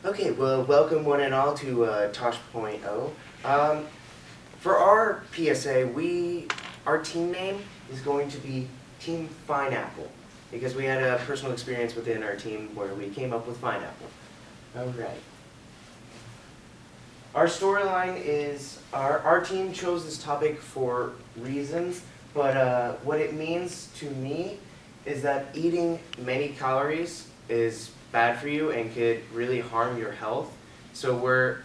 Okay, well, welcome one and all to Tosh.0. For our PSA, our team name is going to be Team Fineapple because we had a personal experience within our team where we came up with Fineapple. All right. Our storyline is our team chose this topic for reasons, but what it means to me is that eating many calories is bad for you and could really harm your health. So we're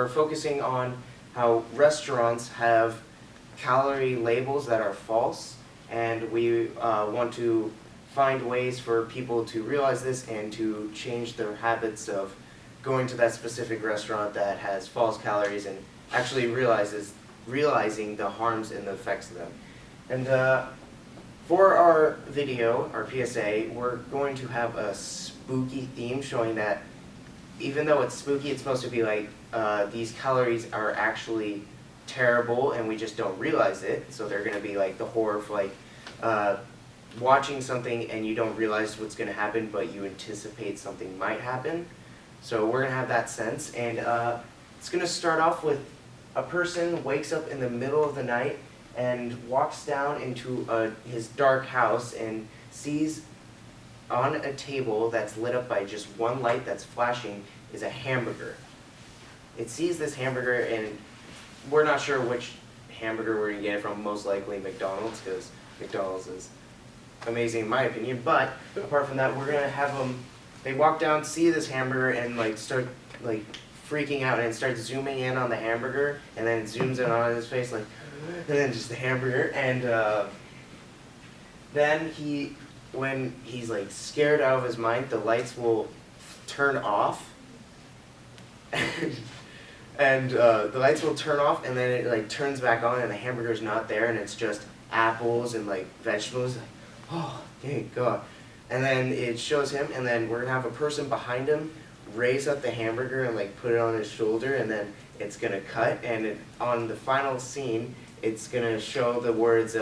focusing on how restaurants have calorie labels that are false, and we want to find ways for people to realize this and to change their habits of going to that specific restaurant that has false calories and actually realizing the harms and the effects of them. And for our video, our PSA, we're going to have a spooky theme showing that even though it's spooky, it's supposed to be like these calories are actually terrible and we just don't realize it. So they're going to be like the horror of like watching something and you don't realize what's going to happen, but you anticipate something might happen. So we're going to have that sense, and it's going to start off with a person wakes up in the middle of the night and walks down into his dark house and sees on a table that's lit up by just one light that's flashing is a hamburger. It sees this hamburger, and we're not sure which hamburger we're going to get it from, most likely McDonald's, because McDonald's is amazing in my opinion. But apart from that, we're going to have them, they walk down, see this hamburger, and like start like freaking out and start zooming in on the hamburger, and then it zooms in on his face, like, and then just the hamburger, and then when he's like scared out of his mind, the lights will turn off, and the lights will turn off, and then it like turns back on, and the hamburger's not there, and it's just apples and like vegetables. Like, oh, thank God. And then it shows him, and then we're gonna have a person behind him raise up the hamburger and like put it on his shoulder, and then it's gonna cut, and on the final scene, it's gonna show the words,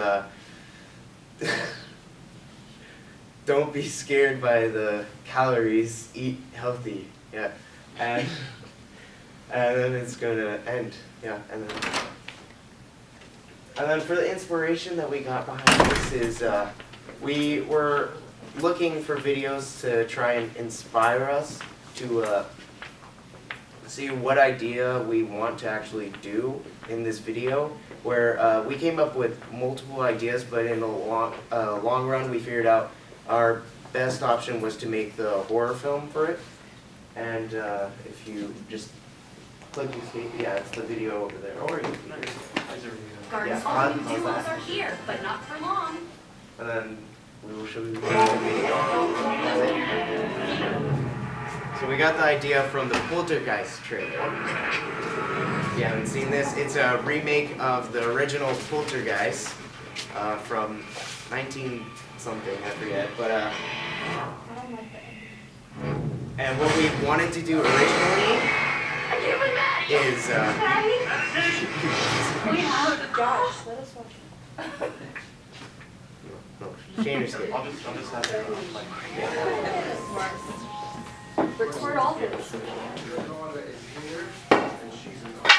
"Don't be scared by the calories. Eat healthy." Yeah, and then it's gonna end. Yeah, and then for the inspiration that we got behind this is we were looking for videos to try and inspire us to see what idea we want to actually do in this video, where we came up with multiple ideas, but in the long run we figured out our best option was to make the horror film for it. And if you just click escape, yeah, it's the video over there. Or you can Gardens yeah, all new duos are here, but not for long. and then we will show you the So we got the idea from the Poltergeist trailer. If you haven't seen this, it's a remake of the original Poltergeist from 19 something, I forget. But and what we wanted to do originally is Josh, let us watch no, Shane escape. I'll just have it. Record all this. Your daughter is here, and she's gone.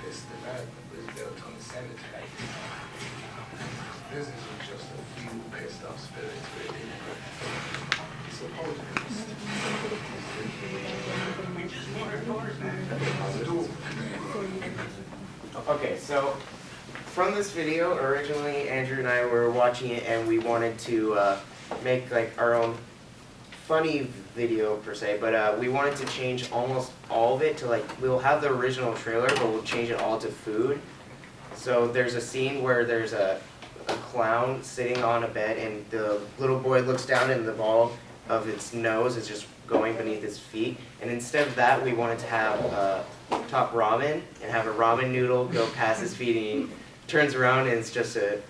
It's the night that was built on the cemetery. This is just a few pissed off spirits, really. Suppose we just want our daughters back. Okay, so from this video, originally Andrew and I were watching it, and we wanted to make like our own funny video per se, but we wanted to change almost all of it to like, we'll have the original trailer, but we'll change it all to food. So there's a scene where there's a clown sitting on a bed, and the little boy looks down, and the ball of its nose is just going beneath his feet. And instead of that, we wanted to have top ramen and have a ramen noodle go past his feet, and he turns around and it's just a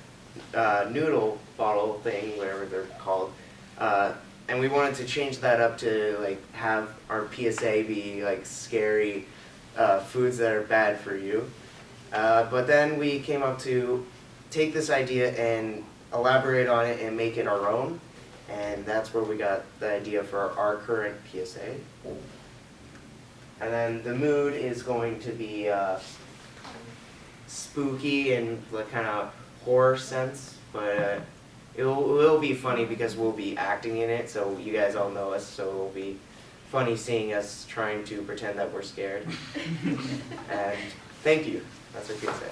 noodle bottle thing, whatever they're called. And we wanted to change that up to like have our PSA be like scary foods that are bad for you. But then we came up to take this idea and elaborate on it and make it our own. and that's where we got the idea for our current PSA. And then the mood is going to be spooky and the kind of horror sense, but it will be funny because we'll be acting in it, so you guys all know us, so it'll be funny seeing us trying to pretend that we're scared. And thank you. That's what I could say.